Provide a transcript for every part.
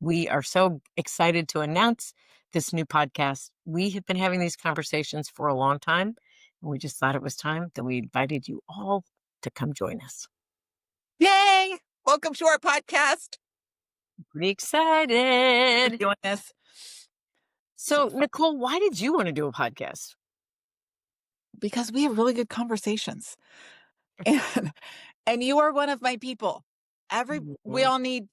We are so excited to announce this new podcast. We have been having these conversations for a long time, and we just thought it was time that we invited you all to come join us. Yay! Welcome to our podcast. Pretty We're excited. doing this. So, fun. Nicole, why did you want to do a podcast? Because we have really good conversations. And you are one of my people. We all need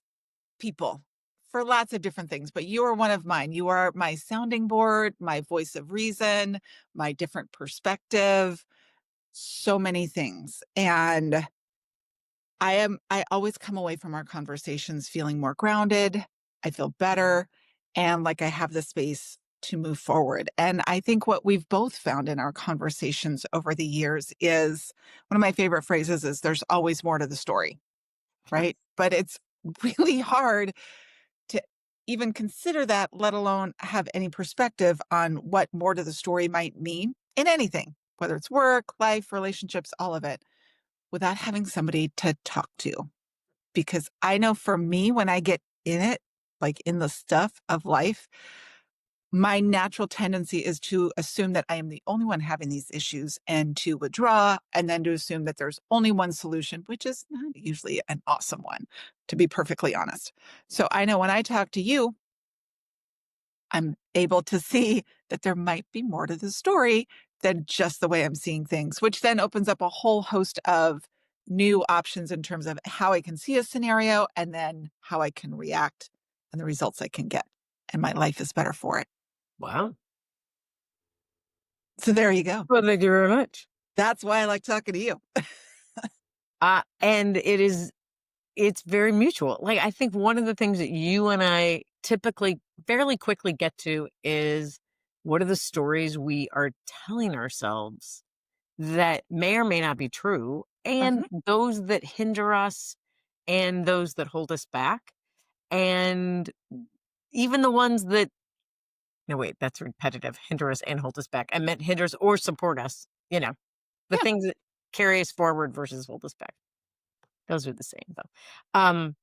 people for lots of different things, but you are one of mine. You are my sounding board, my voice of reason, my different perspective, so many things. And I always come away from our conversations feeling more grounded. I feel better and like I have the space to move forward. And I think what we've both found in our conversations over the years is one of my favorite phrases is there's always more to the story, right? But it's really hard to even consider that, let alone have any perspective on what more to the story might mean in anything, whether it's work, life, relationships, all of it, without having somebody to talk to. Because I know for me, when I get in it, like in the stuff of life, my natural tendency is to assume that I am the only one having these issues and to withdraw and then to assume that there's only one solution, which is not usually an awesome one, to be perfectly honest. So I know when I talk to you, I'm able to see that there might be more to the story than just the way I'm seeing things, which then opens up a whole host of new options in terms of how I can see a scenario and then how I can react and the results I can get. And my life is better for it. Wow. So there you go. Well, thank you very much. That's why I like talking to you. And it's very mutual. Like, I think one of the things that you and I typically fairly quickly get to is what are the stories we are telling ourselves that may or may not be true, and those that hinder us and those that hold us back. And even the ones that, no, wait, that's repetitive. Hinder us and hold us back. I meant hinders or support us, the Yeah. things that carry us forward versus hold us back. Those are the same, though. And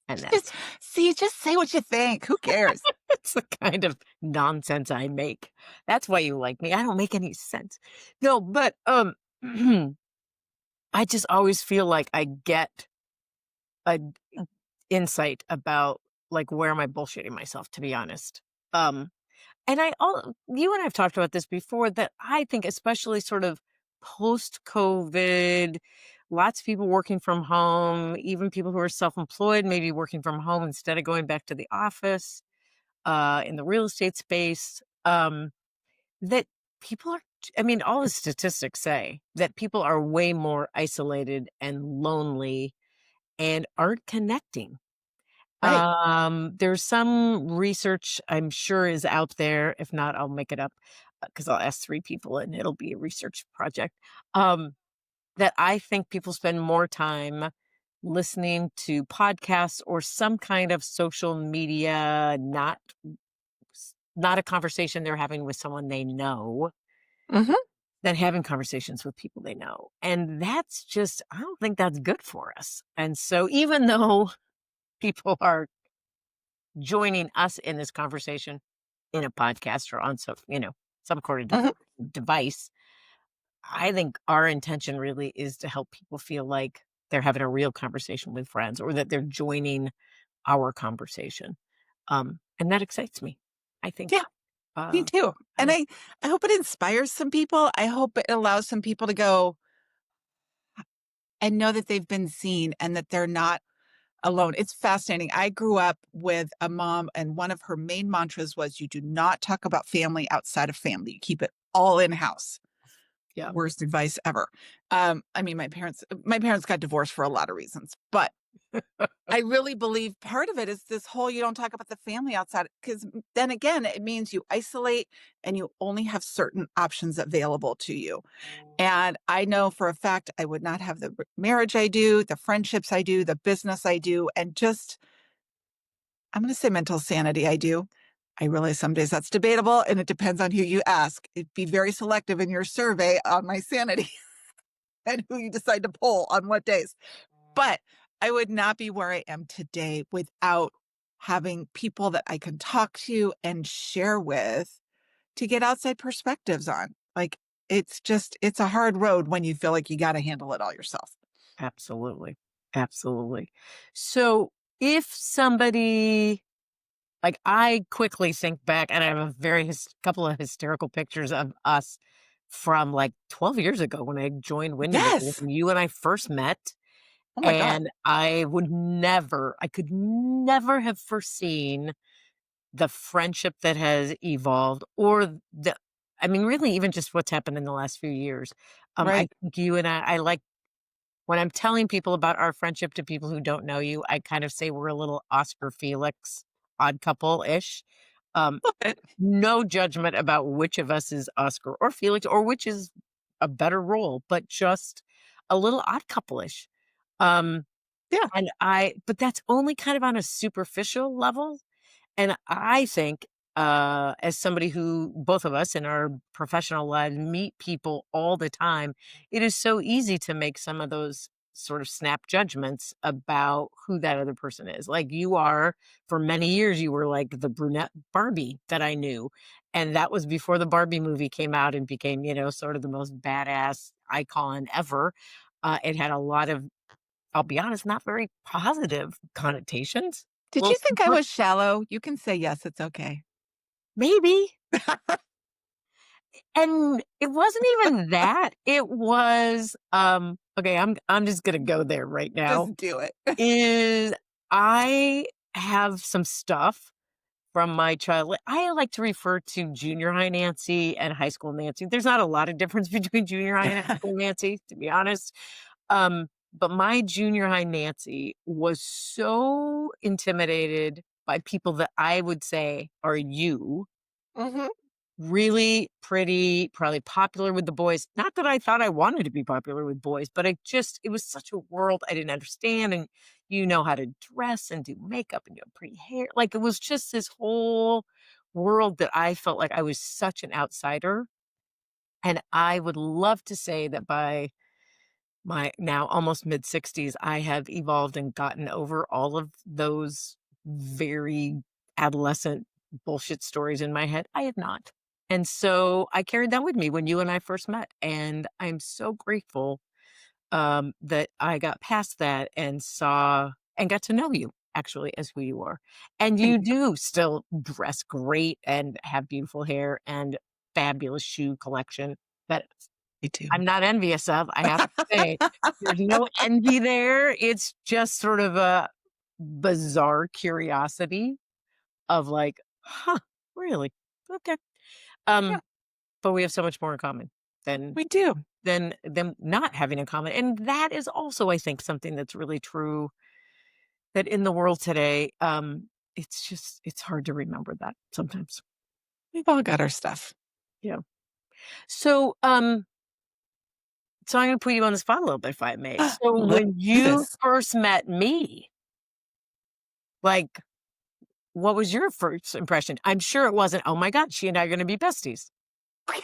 that's Just say what you think. Who cares? that's the kind of nonsense I make. That's why you like me. I don't make any sense. No, but I just always feel like I get a insight about like where am I bullshitting myself, to be honest. And you and I've talked about this before, that I think especially sort of post COVID, lots of people working from home, even people who are self-employed, maybe working from home instead of going back to the office, in the real estate space, that people are, I mean, all the statistics say that people are way more isolated and lonely and aren't connecting. Right. There's some research I'm sure is out there. If not, I'll make it up because I'll ask 3 people and it'll be a research project. That I think people spend more time listening to podcasts or some kind of social media, not a conversation they're having with someone they know, Mm-hmm. than having conversations with people they know. And that's just, I don't think that's good for us. And so even though people are joining us in this conversation in a podcast or on some sort of device, I think our intention really is to help people feel like they're having a real conversation with friends or that they're joining our conversation. And that excites me. I think, Yeah. Me too. And I hope it inspires some people. I hope it allows some people to go and know that they've been seen and that they're not alone. It's fascinating. I grew up with a mom, and one of her main mantras was you do not talk about family outside of family. You keep it all in house. yeah. Worst advice ever. I mean, my parents got divorced for a lot of reasons, but I really believe part of it is this whole you don't talk about the family outside, because then again, it means you isolate and you only have certain options available to you. And I know for a fact I would not have the marriage I do, the friendships I do, the business I do, and just, I'm going to say mental sanity I do. I realize some days that's debatable and it depends on who you ask. It'd be very selective in your survey on my sanity and who you decide to poll on what days. But I would not be where I am today without having people that I can talk to and share with to get outside perspectives on. Like, it's a hard road when you feel like you gotta handle it all yourself. Absolutely. Absolutely. So if somebody like I quickly think back and I have a very couple of hysterical pictures of us from like 12 years ago when I joined Windy City, Yes. when you and I first met. Oh my god. And I could never have foreseen the friendship that has evolved or I mean, really even just what's happened in the last few years. I Right. think you and I like when I'm telling people about our friendship to people who don't know you, I kind of say we're a little Oscar Felix odd couple-ish. Um, Love it. no judgment about which of us is Oscar or Felix or which is a better role, but just a little odd couple-ish. Um, Yeah. and but that's only kind of on a superficial level. And I think, as somebody who both of us in our professional lives meet people all the time, it is so easy to make some of those sort of snap judgments about who that other person is. Like you are, for many years, you were like the brunette Barbie that I knew. And that was before the Barbie movie came out and became, sort of the most badass icon ever. It had a lot of, I'll be honest, not very positive connotations. Did Well, you think I was shallow? You can say yes, it's okay. maybe. And it wasn't even that. It was, okay, I'm just gonna go there right now, Just do it. is I have some stuff from my child I like to refer to junior high Nancy and high school Nancy. There's not a lot of difference between junior high and high school Nancy, to be honest. But my junior high Nancy was so intimidated by people that I would say are you. Mhm. Really pretty, probably popular with the boys. Not that I thought I wanted to be popular with boys, but it was such a world I didn't understand. And you know how to dress and do makeup and you have pretty hair. Like it was just this whole world that I felt like I was such an outsider. And I would love to say that by my now almost mid 60s, I have evolved and gotten over all of those very adolescent bullshit stories in my head. I have not. And so I carried that with me when you and I first met. And I'm so grateful that I got past that and saw and got to know you actually as who you are. And Thank you you. do still dress great and have beautiful hair and fabulous shoe collection that Me too. I'm not envious of, I have to say. There's no envy there, it's just sort of a bizarre curiosity of like, "Huh, really? Okay." Yeah, Um, but we have so much more in common than we do. them not having in common, and that is also, I think, something that's really true that in the world today, it's hard to remember that sometimes. We've all got our stuff. Yeah. So, so I'm gonna put you on the spot a little bit, if I may. So Let's when do you this. first met me, like, what was your first impression? I'm sure it wasn't, "Oh my god, she and I are gonna be besties." I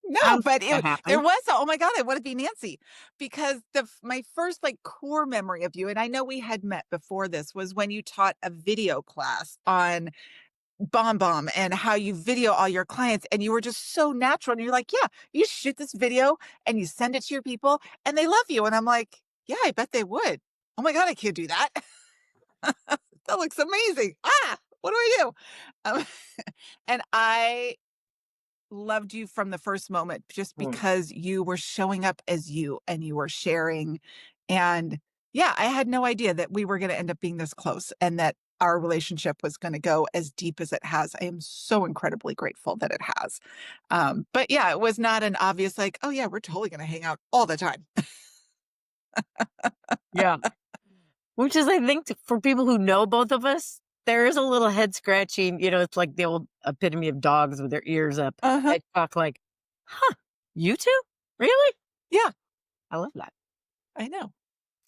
No, don't but think that there happened. was a, "Oh my god, I wanna be Nancy," because my first, like, core memory of you, and I know we had met before this, was when you taught a video class on BombBomb and how you video all your clients, and you were just so natural, and you're like, "Yeah, you shoot this video and you send it to your people, and they love you," and I'm like, "Yeah, I bet they would. Oh my god, I can't do that. That looks amazing. Ah, what do I do?" Um, and I loved you from the first moment just Mm, because you were showing up as you and you were sharing. And yeah, I had no idea that we were going to end up being this close and that our relationship was going to go as deep as it has. I am so incredibly grateful that it has. But yeah, it was not an obvious, like, oh, yeah, we're totally going to hang out all the time. yeah. Which is, I think, for people who know both of us, there is a little head scratching, it's like the old epitome of dogs with their ears up. Uh huh. They talk like, "Huh, you 2? Really?" Yeah, I love that. I know.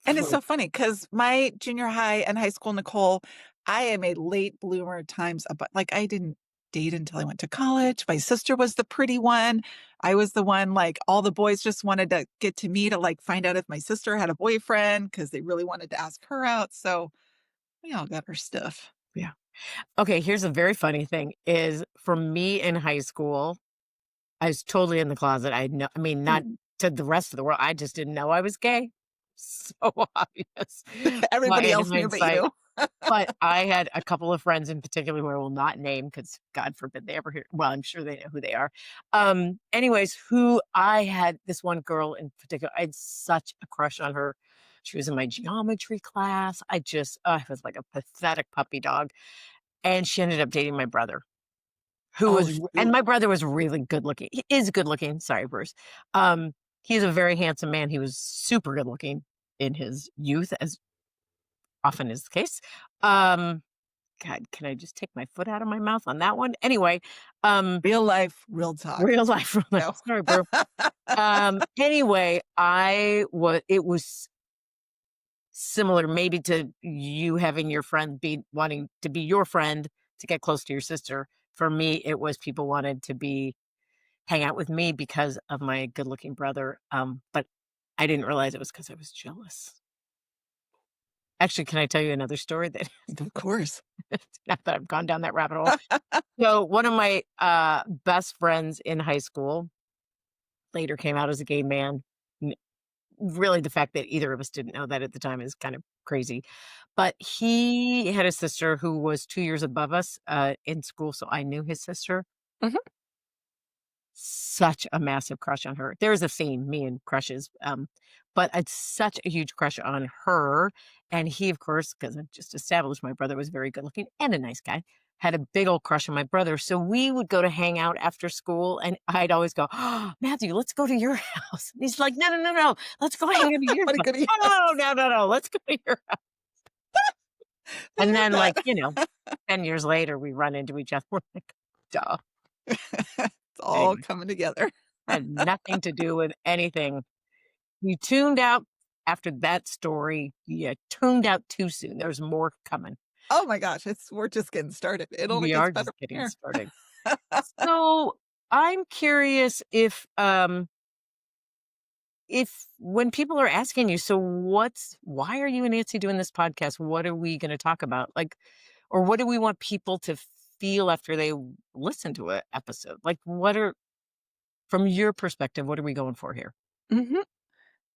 And it's so funny because my junior high and high school Nicole, I am a late bloomer times, but like I didn't date until I went to college. My sister was the pretty one. I was the one, like, all the boys just wanted to get to me to, like, find out if my sister had a boyfriend because they really wanted to ask her out. So we all got our stuff. Yeah. Okay, here's a very funny thing is for me in high school, I was totally in the closet. I mean, not Mm. to the rest of the world. I just didn't know I was gay. So obvious. But Everybody in else knew but hindsight, you. but I had a couple of friends in particular who I will not name because God forbid they ever hear, well, I'm sure they know who they are. Anyways, who I had this one girl in particular, I had such a crush on her. She was in my geometry class. I was like a pathetic puppy dog. And she ended up dating my brother, who Oh, was, and shoot. my brother was really good looking. He is good looking. Sorry, Bruce. Um, he's a very handsome man. He was super good looking in his youth, as often is the case. Um, God, can I just take my foot out of my mouth on that one? Anyway, um, Real life, real talk. real life, real life. Go. Sorry, bro. Anyway, it was similar maybe to you having your friend be wanting to be your friend to get close to your sister. For me, it was people wanted to hang out with me because of my good looking brother. But I didn't realize it was because I was jealous. Actually, can I tell you another story that Of course. not that I've gone down that rabbit hole? So one of my best friends in high school later came out as a gay man. N- Really, the fact that either of us didn't know that at the time is kind of crazy. But he had a sister who was 2 years above us in school, so I knew his sister. Mhm. Such a massive crush on her. There's a theme, me and crushes, but it's such a huge crush on her, and he, of course, because I just established my brother was very good looking and a nice guy, had a big old crush on my brother, so we would go to hang out after school, and I'd always go, "Oh, Matthew, let's go to your house." And he's like, "No, no, no, no, let's go hang out at yours." What a I'm like, goodie. "Oh, no, no, no, let's go to your house." I And love then, like, that. 10 years later, we run into each other, we're like, "Duh." It's all Anyway, coming together. had nothing to do with anything. You tuned out after that story. You tuned out too soon. There's more coming. Oh my gosh, we're just getting started. It only We gets are better just from getting here. started. So I'm curious if when people are asking you, so why are you and Nancy doing this podcast? What are we going to talk about? Like, or what do we want people to feel after they listen to an episode? Like, from your perspective, what are we going for here? Mhm.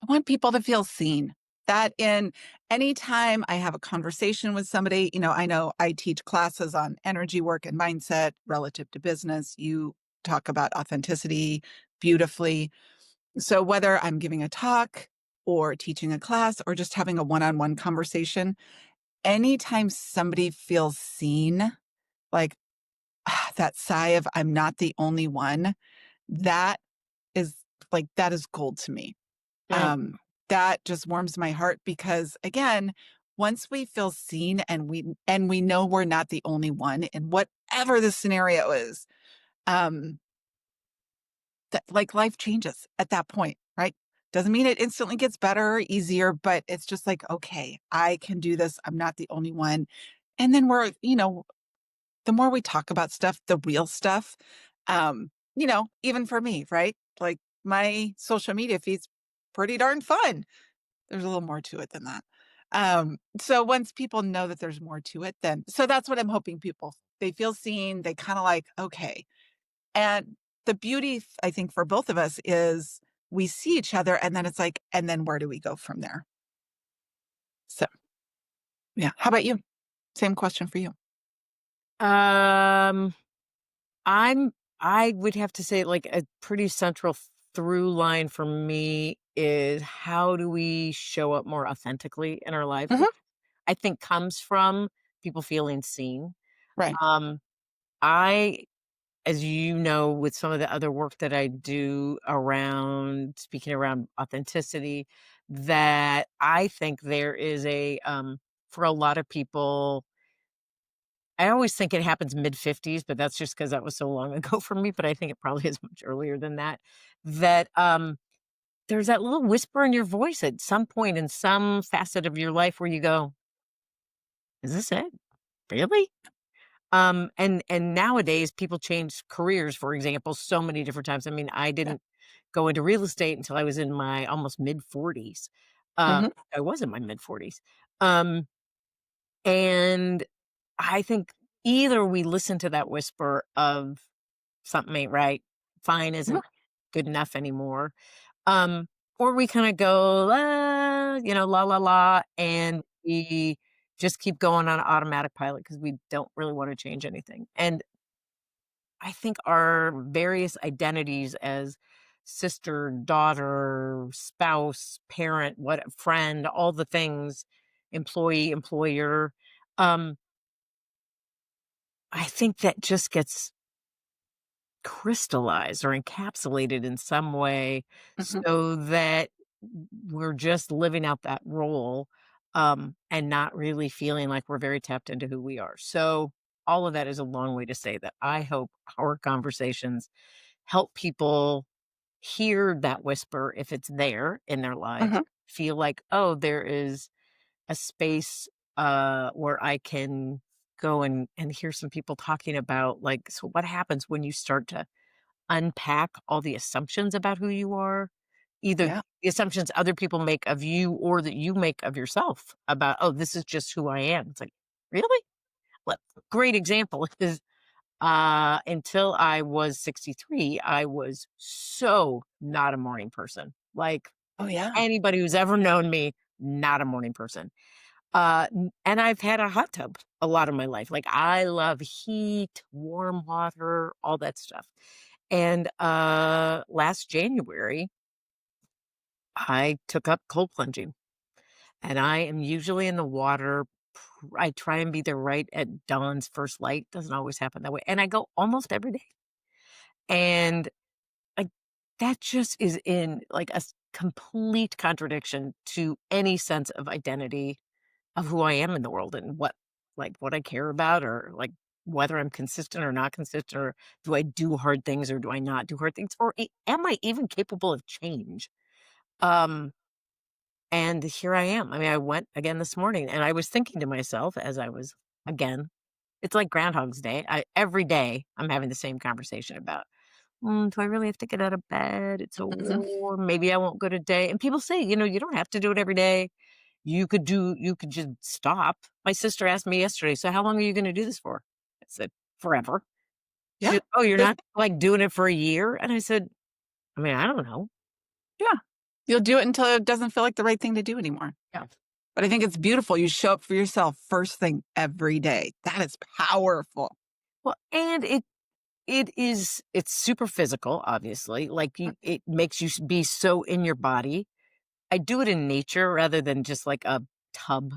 I want people to feel seen. That in anytime I have a conversation with somebody, I know I teach classes on energy work and mindset relative to business. You talk about authenticity beautifully. So whether I'm giving a talk or teaching a class or just having a one-on-one conversation, anytime somebody feels seen, like that sigh of I'm not the only one, that is that is gold to me. Yeah. That just warms my heart because again, once we feel seen and we know we're not the only one in whatever the scenario is, um, that like life changes at that point, right? Doesn't mean it instantly gets better or easier, but it's just like, okay, I can do this. I'm not the only one. And then the more we talk about stuff, the real stuff, even for me, right? Like my social media feed's pretty darn fun. There's a little more to it than that. So once people know that there's more to it, then so that's what I'm hoping they feel seen. They kind of like, okay. And the beauty, I think, for both of us is we see each other and then it's like, and then where do we go from there? So yeah. How about you? Same question for you. Um, I'm I would have to say like a pretty central through line for me is how do we show up more authentically in our lives, Mhm. which I think comes from people feeling seen. Right. Um, I, as you know, with some of the other work that I do around speaking around authenticity, that I think there is for a lot of people, I always think it happens mid-50s, but that's just because that was so long ago for me, but I think it probably is much earlier than that, there's that little whisper in your voice at some point in some facet of your life where you go, "Is this it? Really?" And nowadays people change careers, for example, so many different times. I mean, I Yeah. didn't go into real estate until I was in my almost mid 40s. Uh, Mhm. I was in my mid 40s. Um, and I think either we listen to that whisper of something ain't right, fine Yeah. isn't good enough anymore, um, or we kinda go, la, la, la, and we just keep going on automatic pilot because we don't really wanna change anything, and I think our various identities as sister, daughter, spouse, parent, what friend, all the things, employee, employer, um, I think that just gets crystallized or encapsulated in some way Mhm. so that we're just living out that role, and not really feeling like we're very tapped into who we are. So, all of that is a long way to say that I hope our conversations help people hear that whisper if it's there in their lives, Mhm. feel like, oh, there is a space where I can go and hear some people talking about like, so what happens when you start to unpack all the assumptions about who you are, either Yeah. the assumptions other people make of you or that you make of yourself about, oh, this is just who I am. It's like, really? Well, great example is until I was 63, I was so not a morning person. Like Oh, yeah. anybody who's ever known me, not a morning person. And I've had a hot tub a lot of my life. Like I love heat, warm water, all that stuff. And last January, I took up cold plunging, and I am usually in the water. I try and be there right at dawn's first light. Doesn't always happen that way, and I go almost every day. And I, that just is in like complete contradiction to any sense of identity of who I am in the world and what I care about, or like whether I'm consistent or not consistent, or do I do hard things or do I not do hard things, or am I even capable of change? Um, and here I am. I mean, I went again this morning and I was thinking to myself as I was again, it's like Groundhog's Day. Every day I'm having the same conversation about, do I really have to get out of bed? It's so Mhm. warm. Maybe I won't go today. And people say, you don't have to do it every day. You could just stop. My sister asked me yesterday, "So how long are you gonna do this for?" I said, "Forever." She Yeah. said, "Oh, you're You'll not, like, doing it for a year?" And I said, "I mean, I don't know." Yeah. You'll do it until it doesn't feel like the right thing to do anymore. Yeah. But I think it's beautiful. You show up for yourself first thing every day. That is powerful. Well, and it's super physical, obviously, like, it makes you be so in your body. I do it in nature rather than just like a tub,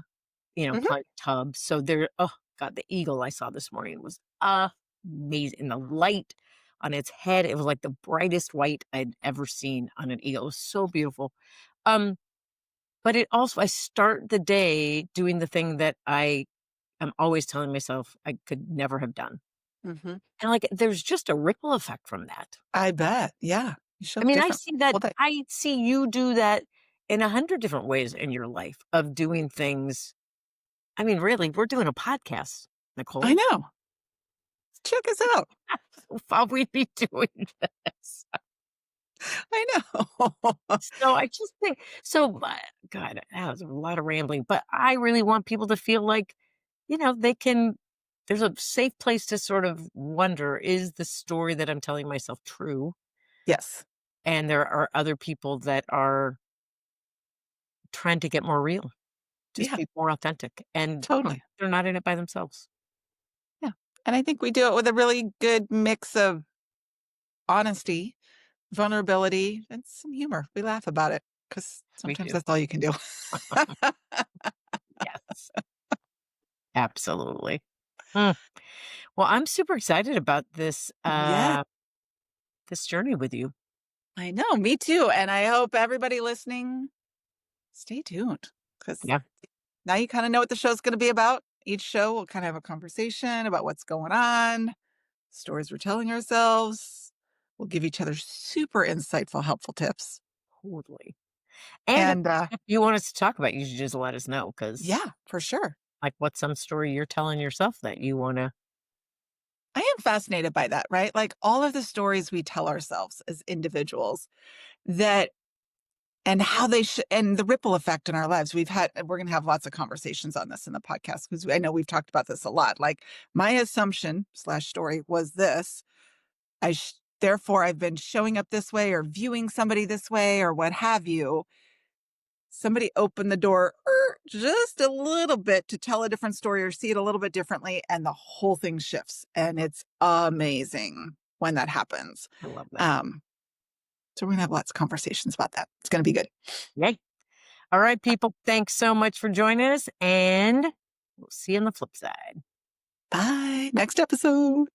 Mhm. plunge tub. So oh god, the eagle I saw this morning was amazing. The light on its head, it was like the brightest white I'd ever seen on an eagle. It was so beautiful. Um, but it also I start the day doing the thing that I am always telling myself I could never have done. Mhm. And like there's just a ripple effect from that. I bet. Yeah. You show I up mean, different all day. I see you do that in 100 different ways in your life of doing things. I mean, really, we're doing a podcast, I Nicole. know. Check us out. How far we'd be doing this. I know. So I just think so, God, that was a lot of rambling, but I really want people to feel like, they can there's a safe place to sort of wonder, is the story that I'm telling myself true? Yes. And there are other people that are trying to get more real, just Yeah. be more authentic, and Totally. they're not in it by themselves. Yeah. And I think we do it with a really good mix of honesty, vulnerability, and some humor. We laugh about it because We sometimes do. that's all you can do. Yes, absolutely. Mm. Well, I'm super excited about Yeah, this journey with you. I know. Me too. And I hope everybody listening, stay tuned because Yeah, now you kind of know what the show's going to be about. Each show will kind of have a conversation about what's going on, stories we're telling ourselves. We'll give each other super insightful, helpful tips. totally. And And if you want us to talk about, you should just let us know because, yeah, for sure. like, what's some story you're telling yourself that you wanna I am fascinated by that, right? Like all of the stories we tell ourselves as individuals that and how they and the ripple effect in our lives. We're going to have lots of conversations on this in the podcast because I know we've talked about this a lot. Like my assumption slash story was this. Therefore I've been showing up this way or viewing somebody this way or what have you. Somebody opened the door just a little bit to tell a different story or see it a little bit differently, and the whole thing shifts. And it's amazing when that happens. I love that. Um, so we're gonna have lots of conversations about that. It's gonna be good. Yay. All right, people. Thanks so much for joining us, and we'll see you on the flip side. Bye. Next episode.